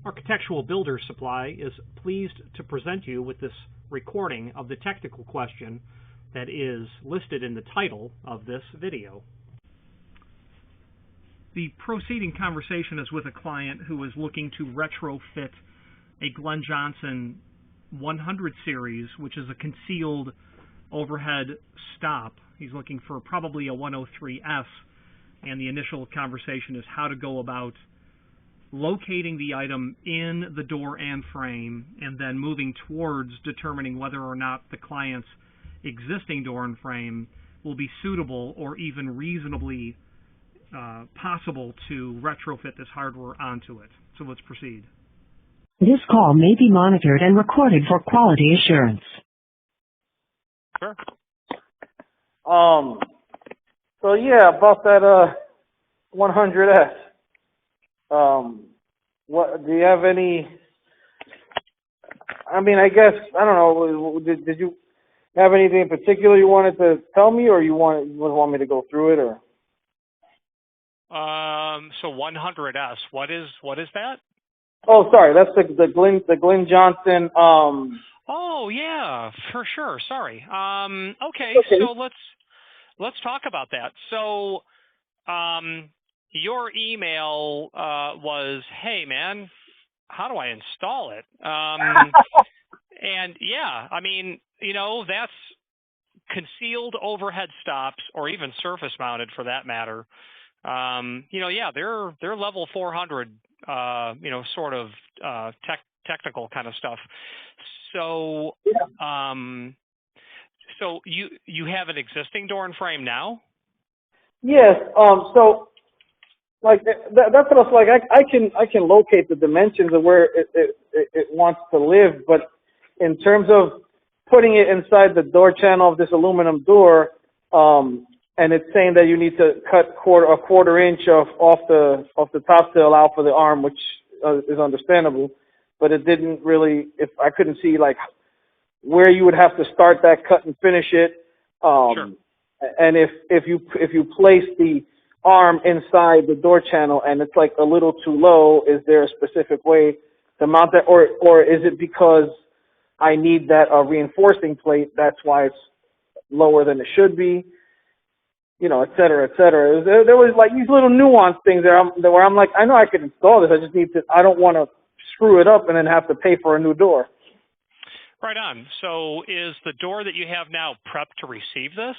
Architectural Builders Supply is pleased to present you with this recording of the technical question that is listed in the title of this video. The preceding conversation is with a client who is looking to retrofit a Glynn Johnson 100 series, which is a concealed overhead stop. He's looking for probably a 103S, and the initial conversation is how to go about locating the item in the door and frame, and then moving towards determining whether or not the client's existing door and frame will be suitable or even reasonably possible to retrofit this hardware onto it. So let's proceed. This call may be monitored and recorded for quality assurance. Sure. So yeah, about that 100S. What do you have any? I mean, I guess I don't know. Did you have anything in particular you wanted to tell me, or you want me to go through it, or? So 100S. What is that? Oh, sorry. That's the Glynn Johnson. Oh yeah, for sure. Sorry. Okay. So let's talk about that. So, your email was, hey man, how do I install it? And yeah, I mean, that's concealed overhead stops, or even surface mounted for that matter. Yeah, they're level 400, sort of technical kind of stuff. So, so you have an existing door and frame now? Yes. So, like that's what I was like. I can locate the dimensions of where it wants to live, but in terms of putting it inside the door channel of this aluminum door, and it's saying that you need to cut a quarter inch off the top to allow for the arm, which is understandable. But it didn't really. If I couldn't see like where you would have to start that cut and finish it. Sure. And if you place the arm inside the door channel and it's like a little too low, is there a specific way to mount that, or is it because I need that reinforcing plate, that's why it's lower than it should be, et cetera, et cetera. There was like these little nuanced things where I'm like, I know I could install this, I don't want to screw it up and then have to pay for a new door. Right on. So is the door that you have now prepped to receive this?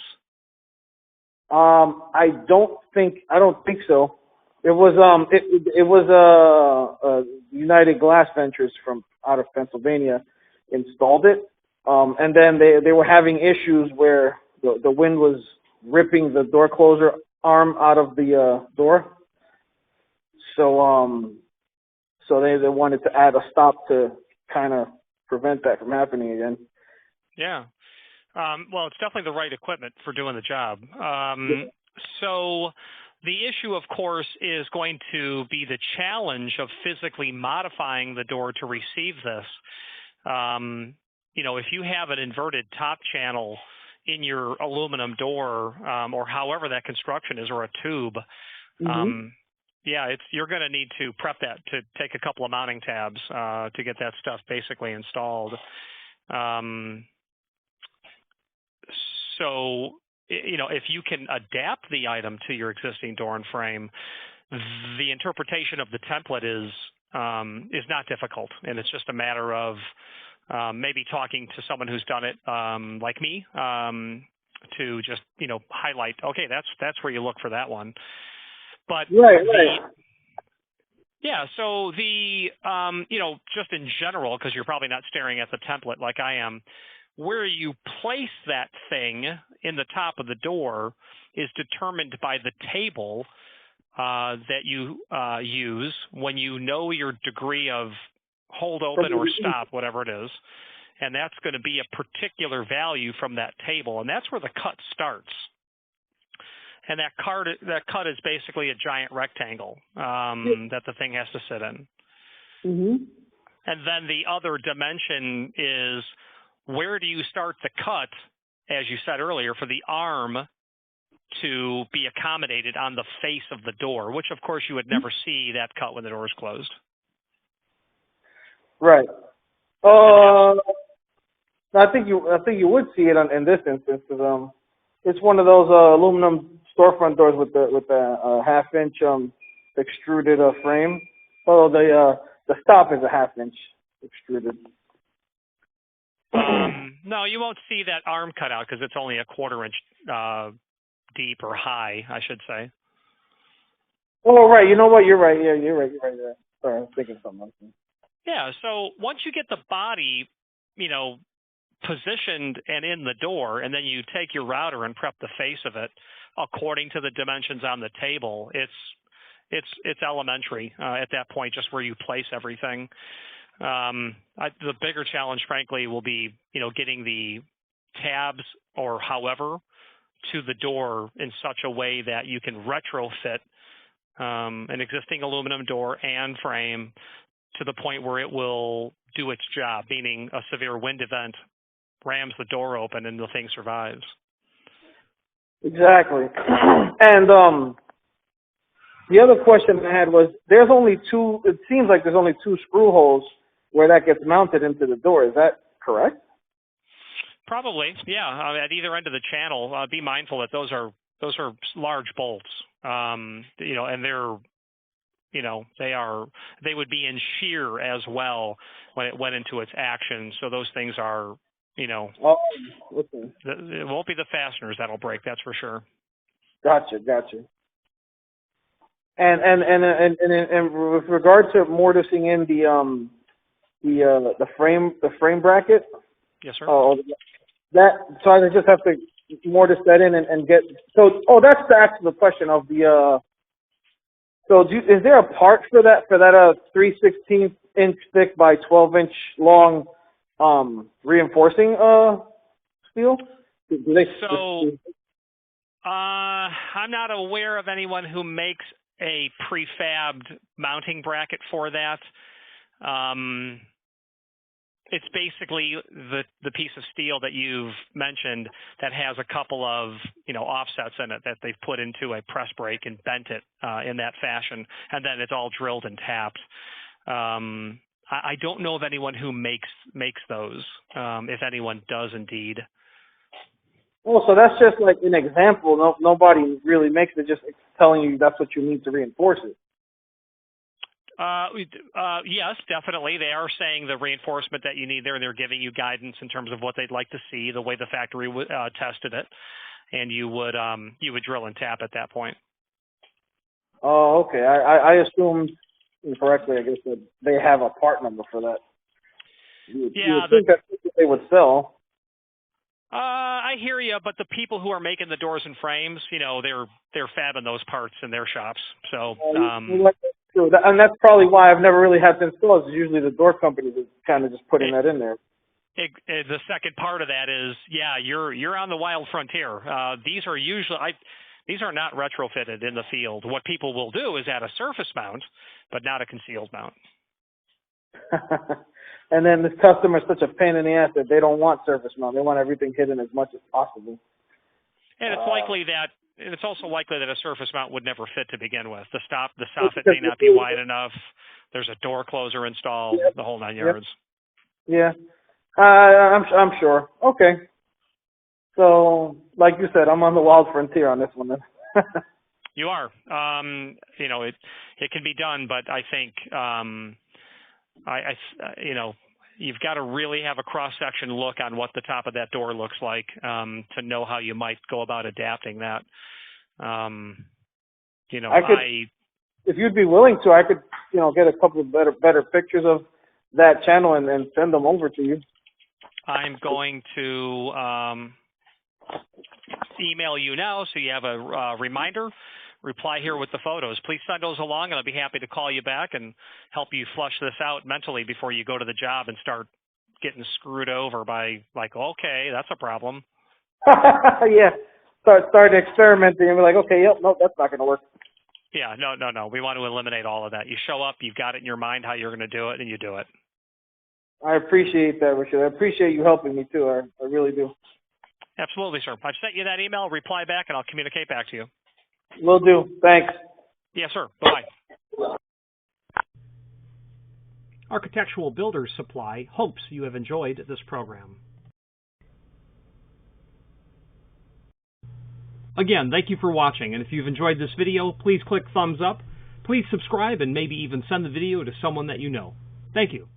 I don't think so. It was United Glass Ventures from out of Pennsylvania installed it, and then they were having issues where the wind was ripping the door closer arm out of the door. So they wanted to add a stop to kind of prevent that from happening again. Yeah. Well, it's definitely the right equipment for doing the job. So the issue, of course, is going to be the challenge of physically modifying the door to receive this. If you have an inverted top channel in your aluminum door, or however that construction is, or a tube, you're going to need to prep that to take a couple of mounting tabs to get that stuff basically installed. So, if you can adapt the item to your existing door and frame, the interpretation of the template is not difficult, and it's just a matter of maybe talking to someone who's done it, like me, to just highlight. Okay, that's where you look for that one. But right. Yeah, so the just in general, because you're probably not staring at the template like I am, where you place that thing in the top of the door is determined by the table that you use when you know your degree of hold open or stop, whatever it is. And that's going to be a particular value from that table. And that's where the cut starts. And that cut is basically a giant rectangle that the thing has to sit in. Mm-hmm. And then the other dimension is, where do you start the cut, as you said earlier, for the arm to be accommodated on the face of the door, which, of course, you would never see that cut when the door is closed. Right. I think you would see it in this instance, because it's one of those aluminum storefront doors with the half-inch extruded frame. Oh, the stop is a half-inch extruded. No, you won't see that arm cut out because it's only a 1/4 inch deep or high, I should say. Oh, right. You know what? You're right. Yeah, you're right. You're right there. Sorry, I was thinking something else. Yeah. So once you get the body, positioned and in the door, and then you take your router and prep the face of it according to the dimensions on the table, it's elementary at that point, just where you place everything. The bigger challenge, frankly, will be getting the tabs or however to the door in such a way that you can retrofit an existing aluminum door and frame to the point where it will do its job, meaning a severe wind event rams the door open and the thing survives. Exactly. And the other question I had was, there's only two. It seems like there's only 2 screw holes where that gets mounted into the door. Is that correct? Probably, yeah. At either end of the channel, be mindful that those are large bolts. And they're, they would be in shear as well when it went into its action. So those things are, Oh, okay. It won't be the fasteners that'll break. That's for sure. Gotcha. And with regard to mortising in the frame bracket. Yes, sir. So I just have to mortise that in and get. So that's the actual question of the. So is there a part for that 3/16 inch thick by 12 inch long reinforcing steel? I'm not aware of anyone who makes a prefabbed mounting bracket for that. It's basically the piece of steel that you've mentioned that has a couple of offsets in it that they've put into a press brake and bent it in that fashion, and then it's all drilled and tapped. I don't know of anyone who makes those. If anyone does, indeed. Well, so that's just like an example. Nobody really makes it. Just telling you that's what you need to reinforce it. Yes, definitely. They are saying the reinforcement that you need there, and they're giving you guidance in terms of what they'd like to see, the way the factory tested it, and you would drill and tap at that point. Oh, okay. I assumed incorrectly, I guess, that they have a part number for that. You would think that's what they would sell. I hear you, but the people who are making the doors and frames, they're fabbing those parts in their shops. So. And that's probably why I've never really had to install it. Usually the door companies are kind of just putting that in there. The second part of that is, you're on the wild frontier. These are not retrofitted in the field. What people will do is add a surface mount, but not a concealed mount. And then this customer is such a pain in the ass that they don't want surface mount. They want everything hidden as much as possible. And it's also likely that a surface mount would never fit to begin with. The soffit may not be wide enough. There's a door closer installed, the whole 9 yards. Yeah, I'm sure. Okay. So, like you said, I'm on the wild frontier on this one then. You are. It can be done, but I think you've got to really have a cross-section look on what the top of that door looks like to know how you might go about adapting that. If you'd be willing to, I could, get a couple of better pictures of that channel and send them over to you. I'm going to email you now so you have a reminder. Reply here with the photos. Please send those along, and I'll be happy to call you back and help you flush this out mentally before you go to the job and start getting screwed over by, okay, that's a problem. Yeah. Start experimenting and be like, okay, nope, that's not going to work. Yeah, no. We want to eliminate all of that. You show up, you've got it in your mind how you're going to do it, and you do it. I appreciate that, Richard. I appreciate you helping me, too. I really do. Absolutely, sir. I've sent you that email. Reply back, and I'll communicate back to you. Will do. Thanks. Yes, sir. Bye-bye. Architectural Builders Supply hopes you have enjoyed this program. Again, thank you for watching, and if you've enjoyed this video, please click thumbs up, please subscribe, and maybe even send the video to someone that you know. Thank you.